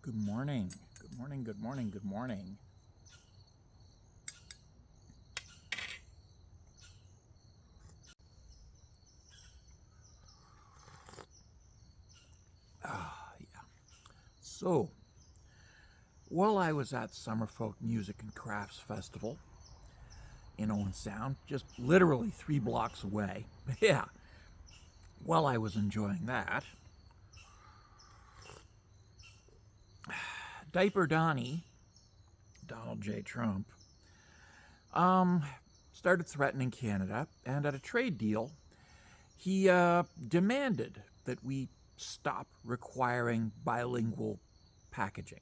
Good morning. Good morning, good morning, good morning. Yeah. So, while I was at Summerfolk Music and Crafts Festival in Owen Sound, just literally 3 blocks away, yeah, while I was enjoying that, Diaper Donnie, Donald J. Trump, started threatening Canada, and at a trade deal, he demanded that we stop requiring bilingual packaging.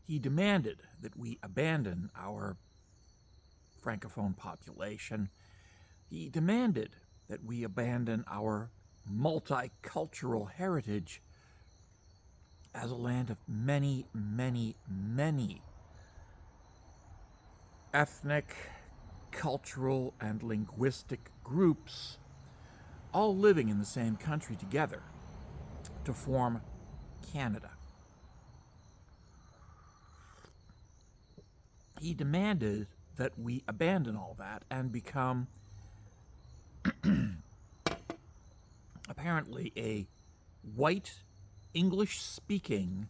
He demanded that we abandon our Francophone population. He demanded that we abandon our multicultural heritage as a land of many, many, many ethnic, cultural, and linguistic groups all living in the same country together to form Canada. He demanded that we abandon all that and become apparently a white English-speaking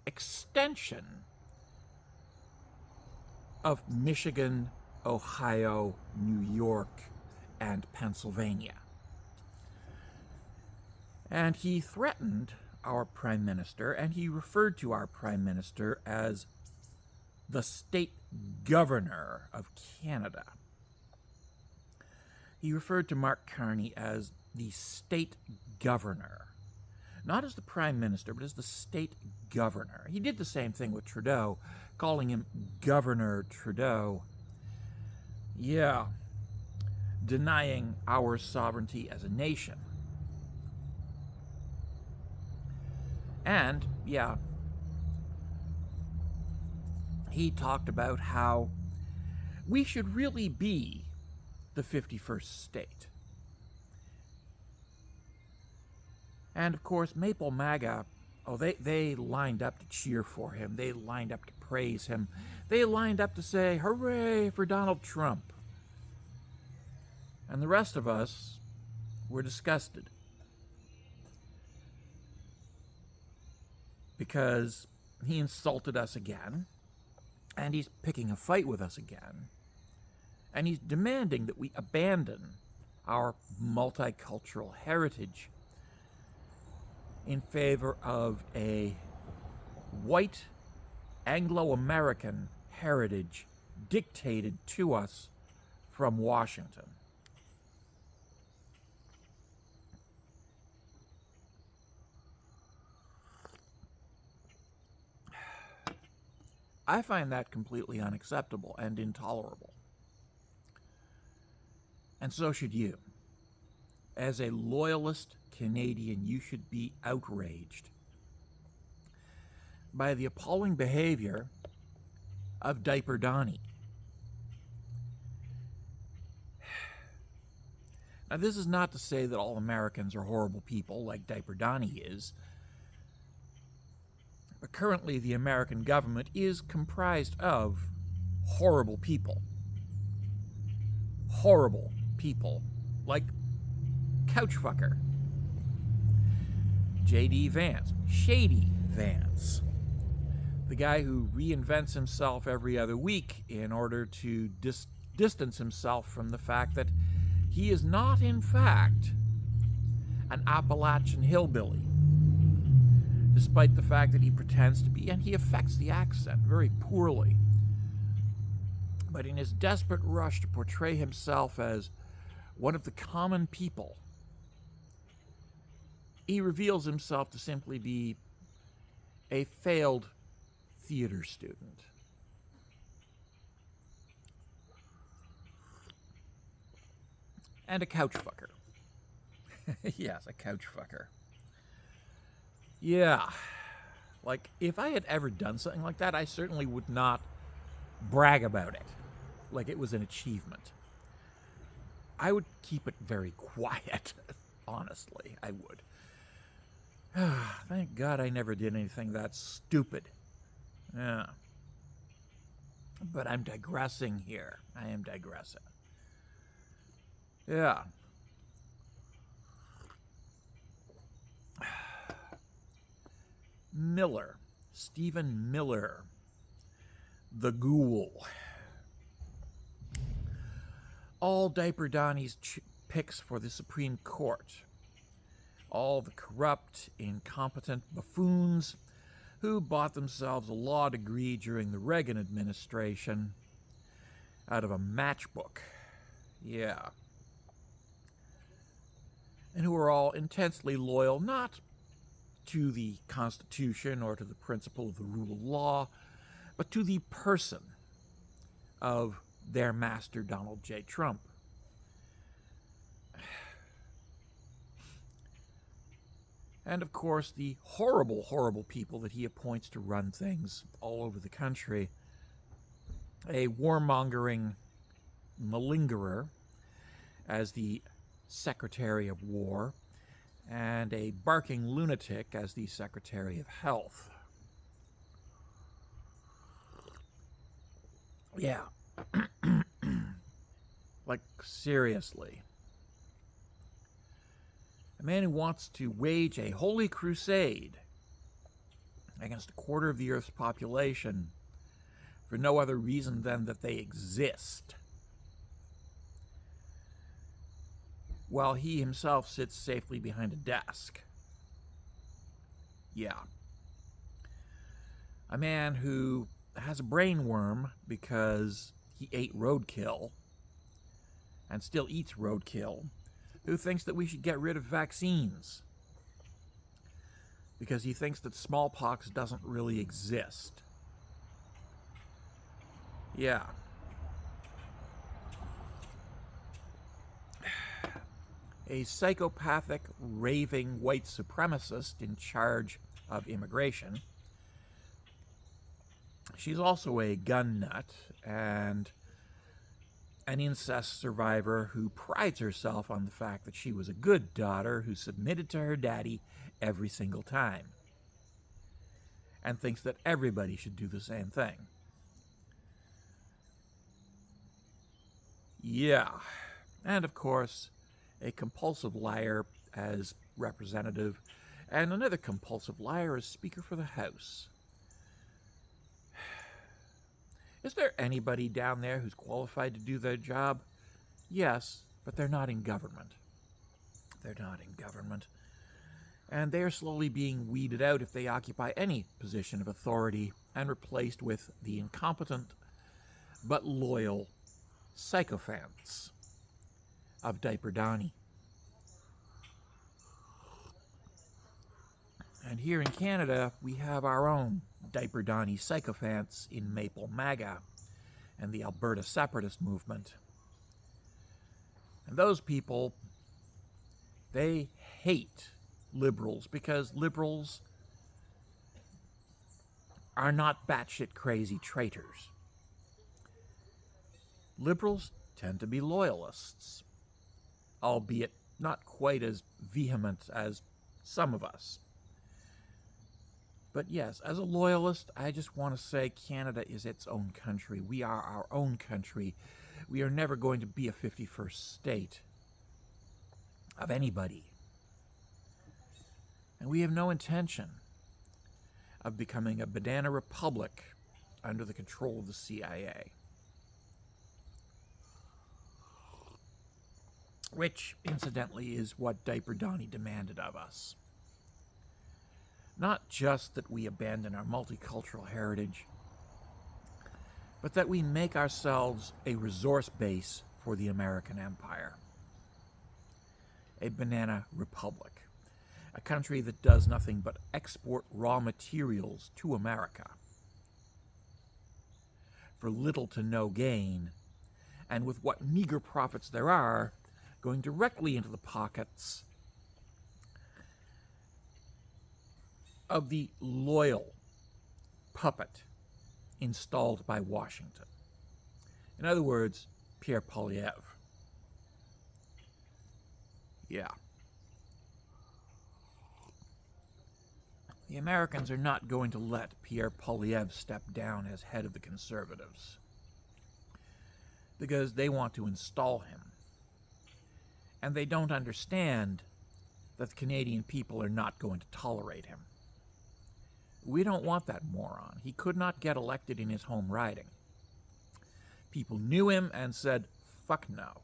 extension of Michigan, Ohio, New York, and Pennsylvania. And he threatened our Prime Minister, and he referred to our Prime Minister as the state governor of Canada. He referred to Mark Carney as the state governor. Not as the Prime Minister, but as the state governor. He did the same thing with Trudeau, calling him Governor Trudeau. Yeah, denying our sovereignty as a nation. And, yeah, he talked about how we should really be the 51st state. And, of course, Maple MAGA, they lined up to cheer for him. They lined up to praise him. They lined up to say, hooray for Donald Trump. And the rest of us were disgusted. Because he insulted us again, and he's picking a fight with us again, and he's demanding that we abandon our multicultural heritage in favor of a white Anglo-American heritage dictated to us from Washington. I find that completely unacceptable and intolerable. And so should you. As a loyalist Canadian, you should be outraged by the appalling behavior of Diaper Donnie. Now, this is not to say that all Americans are horrible people like Diaper Donnie is, but currently the American government is comprised of horrible people. Horrible people like Couchfucker, J.D. Vance, Shady Vance, the guy who reinvents himself every other week in order to distance himself from the fact that he is not, in fact, an Appalachian hillbilly, despite the fact that he pretends to be, and he affects the accent very poorly. But in his desperate rush to portray himself as one of the common people, he reveals himself to simply be a failed theater student. And a couch fucker. Yes, a couch fucker. Yeah. Like, if I had ever done something like that, I certainly would not brag about it like it was an achievement. I would keep it very quiet, honestly, I would. Thank God I never did anything that stupid. Yeah. But I'm digressing here. I am digressing. Yeah. Miller. Stephen Miller. The Ghoul. All Diaper Donnie's picks for the Supreme Court. All the corrupt, incompetent buffoons who bought themselves a law degree during the Reagan administration out of a matchbook. Yeah. And who are all intensely loyal, not to the Constitution or to the principle of the rule of law, but to the person of their master, Donald J. Trump. And of course, the horrible, horrible people that he appoints to run things all over the country. A warmongering malingerer as the Secretary of War, and a barking lunatic as the Secretary of Health. Yeah. Like, seriously. A man who wants to wage a holy crusade against a quarter of the Earth's population for no other reason than that they exist, while he himself sits safely behind a desk. Yeah. A man who has a brain worm because he ate roadkill and still eats roadkill, who thinks that we should get rid of vaccines because he thinks that smallpox doesn't really exist. Yeah. A psychopathic, raving white supremacist in charge of immigration. She's also a gun nut and an incest survivor who prides herself on the fact that she was a good daughter who submitted to her daddy every single time, and thinks that everybody should do the same thing. Yeah. And of course, a compulsive liar as representative, and another compulsive liar as Speaker for the House. Is there anybody down there who's qualified to do their job? Yes, but they're not in government. They're not in government. And they're slowly being weeded out if they occupy any position of authority and replaced with the incompetent but loyal sycophants of Diaper Donnie. And here in Canada, we have our own Diaper Donnie sycophants in Maple MAGA and the Alberta separatist movement. And those people, they hate liberals because liberals are not batshit crazy traitors. Liberals tend to be loyalists, albeit not quite as vehement as some of us. But yes, as a loyalist, I just want to say Canada is its own country. We are our own country. We are never going to be a 51st state of anybody. And we have no intention of becoming a banana republic under the control of the CIA. Which, incidentally, is what Diaper Donnie demanded of us. Not just that we abandon our multicultural heritage, but that we make ourselves a resource base for the American empire. A banana republic. A country that does nothing but export raw materials to America for little to no gain, and with what meager profits there are, going directly into the pockets of the loyal puppet installed by Washington. In other words, Pierre Poilievre. Yeah. The Americans are not going to let Pierre Poilievre step down as head of the Conservatives because they want to install him. And they don't understand that the Canadian people are not going to tolerate him. We don't want that moron. He could not get elected in his home riding. People knew him and said, fuck no.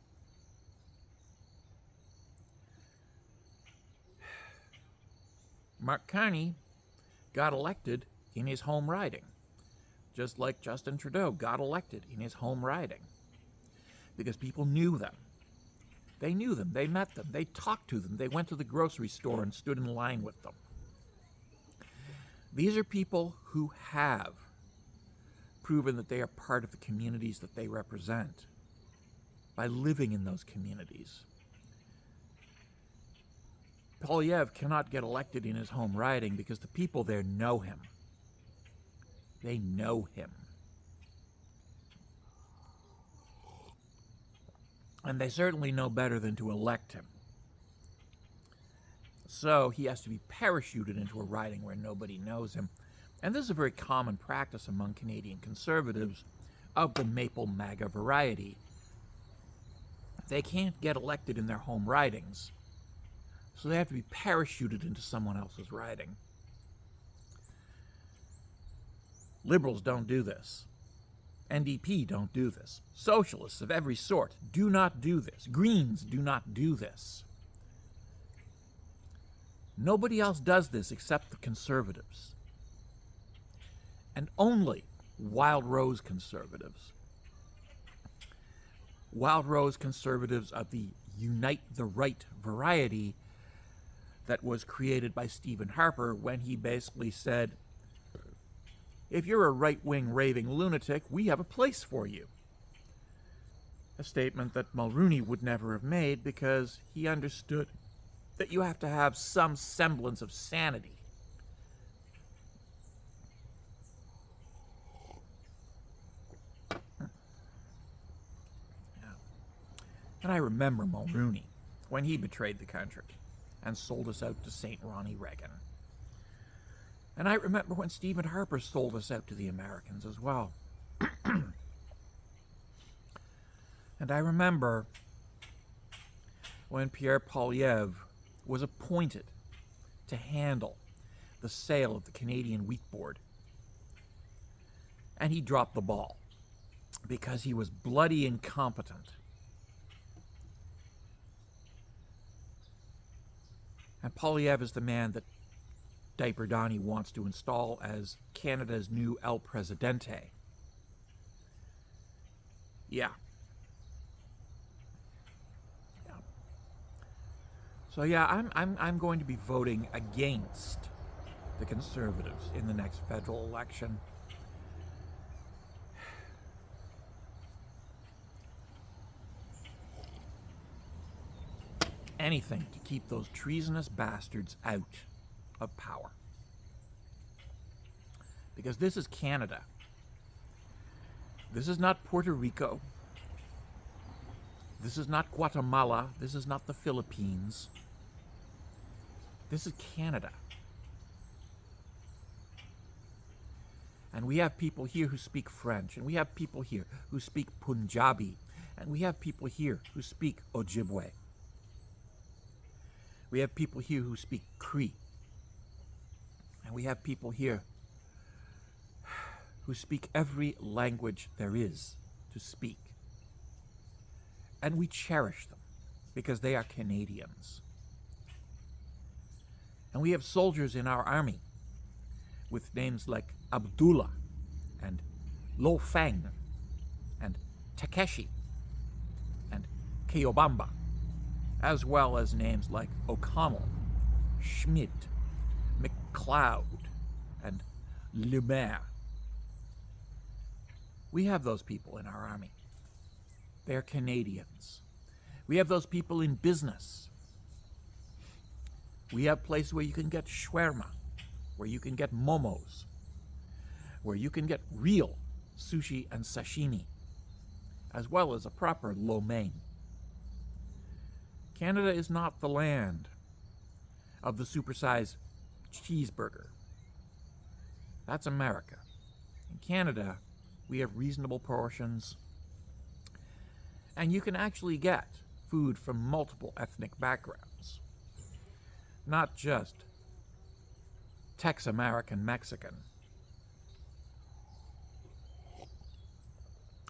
Mark Carney got elected in his home riding, just like Justin Trudeau got elected in his home riding, because people knew them. They knew them, they met them, they talked to them, they went to the grocery store and stood in line with them. These are people who have proven that they are part of the communities that they represent by living in those communities. Poilievre cannot get elected in his home riding because the people there know him. They know him. And they certainly know better than to elect him. So he has to be parachuted into a riding where nobody knows him. And this is a very common practice among Canadian Conservatives of the Maple MAGA variety. They can't get elected in their home ridings, so they have to be parachuted into someone else's riding. Liberals don't do this. NDP don't do this. Socialists of every sort do not do this. Greens do not do this. Nobody else does this except the Conservatives. And only Wild Rose Conservatives. Wild Rose Conservatives of the Unite the Right variety that was created by Stephen Harper when he basically said, if you're a right-wing raving lunatic, we have a place for you. A statement that Mulroney would never have made because he understood that you have to have some semblance of sanity. And I remember Mulroney when he betrayed the country and sold us out to St. Ronnie Reagan. And I remember when Stephen Harper sold us out to the Americans as well. And I remember when Pierre Poilievre was appointed to handle the sale of the Canadian Wheat Board. And he dropped the ball because he was bloody incompetent. And Poilievre is the man that Diaper Donnie wants to install as Canada's new El Presidente. Yeah. So yeah, I'm going to be voting against the Conservatives in the next federal election. Anything to keep those treasonous bastards out of power. Because this is Canada. This is not Puerto Rico. This is not Guatemala. This is not the Philippines. This is Canada. And we have people here who speak French, and we have people here who speak Punjabi, and we have people here who speak Ojibwe. We have people here who speak Cree. And we have people here who speak every language there is to speak. And we cherish them because they are Canadians. And we have soldiers in our army with names like Abdullah and Lo Feng and Takeshi and Keobamba, as well as names like O'Connell, Schmidt, McLeod, and Lemaire. We have those people in our army. They're Canadians. We have those people in business. We have places where you can get shawarma, where you can get momos, where you can get real sushi and sashimi, as well as a proper lo mein. Canada is not the land of the supersized cheeseburger That's America. In Canada, we have reasonable portions, and you can actually get food from multiple ethnic backgrounds, not just Tex-American Mexican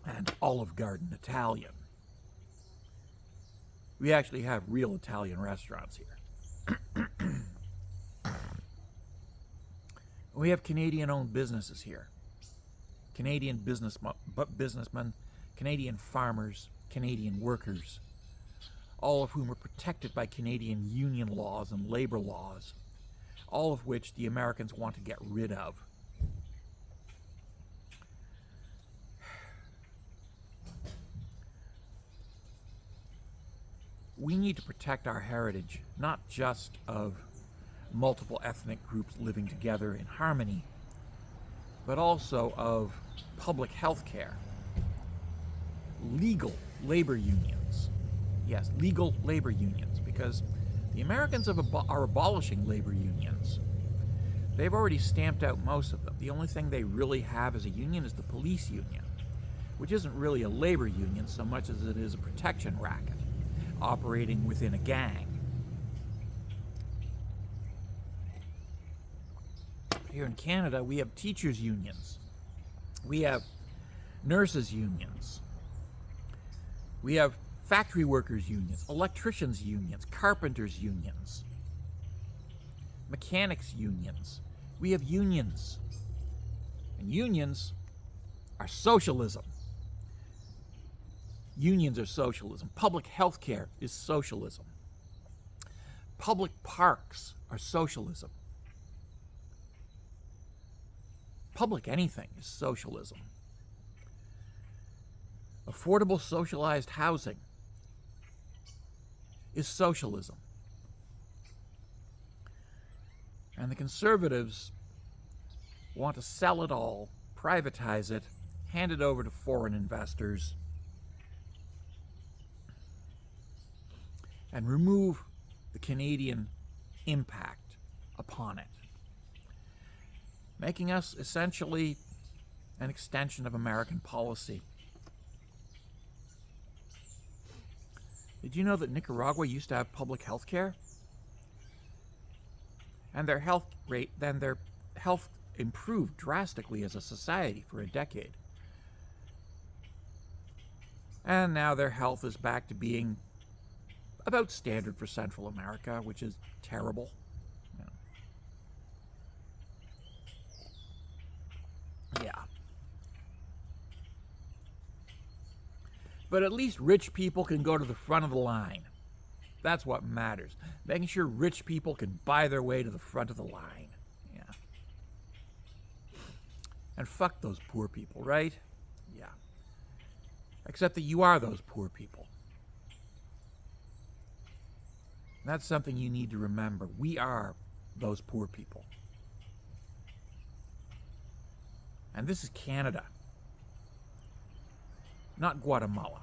and Olive Garden Italian. We actually have real Italian restaurants here. We have Canadian-owned businesses here. Canadian businessmen, Canadian farmers, Canadian workers, all of whom are protected by Canadian union laws and labor laws, all of which the Americans want to get rid of. We need to protect our heritage, not just of multiple ethnic groups living together in harmony, but also of public health care, legal labor unions. Yes, legal labor unions, because the Americans are abolishing labor unions. They've already stamped out most of them. The only thing they really have as a union is the police union, which isn't really a labor union so much as it is a protection racket operating within a gang. Here in Canada, we have teachers' unions. We have nurses' unions. We have factory workers' unions, electricians' unions, carpenters' unions, mechanics' unions. We have unions. And unions are socialism. Unions are socialism. Public health care is socialism. Public parks are socialism. Public anything is socialism. Affordable socialized housing is socialism. And the conservatives want to sell it all, privatize it, hand it over to foreign investors, and remove the Canadian impact upon it, making us essentially an extension of American policy. Did you know that Nicaragua used to have public health care? And their health improved drastically as a society for a decade. And now their health is back to being about standard for Central America, which is terrible. Yeah. But at least rich people can go to the front of the line. That's what matters. Making sure rich people can buy their way to the front of the line. Yeah. And fuck those poor people, right? Yeah. Except that you are those poor people. And that's something you need to remember. We are those poor people. And this is Canada, not Guatemala,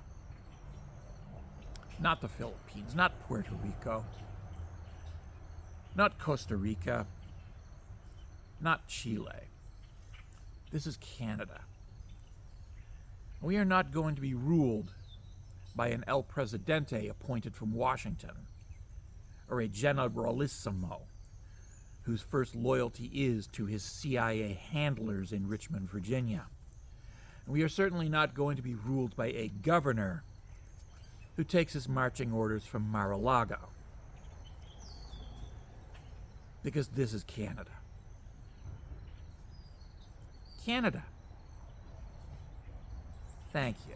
not the Philippines, not Puerto Rico, not Costa Rica, not Chile. This is Canada. We are not going to be ruled by an El Presidente appointed from Washington, or a Generalissimo whose first loyalty is to his CIA handlers in Richmond, Virginia. And we are certainly not going to be ruled by a governor who takes his marching orders from Mar-a-Lago. Because this is Canada. Canada. Thank you.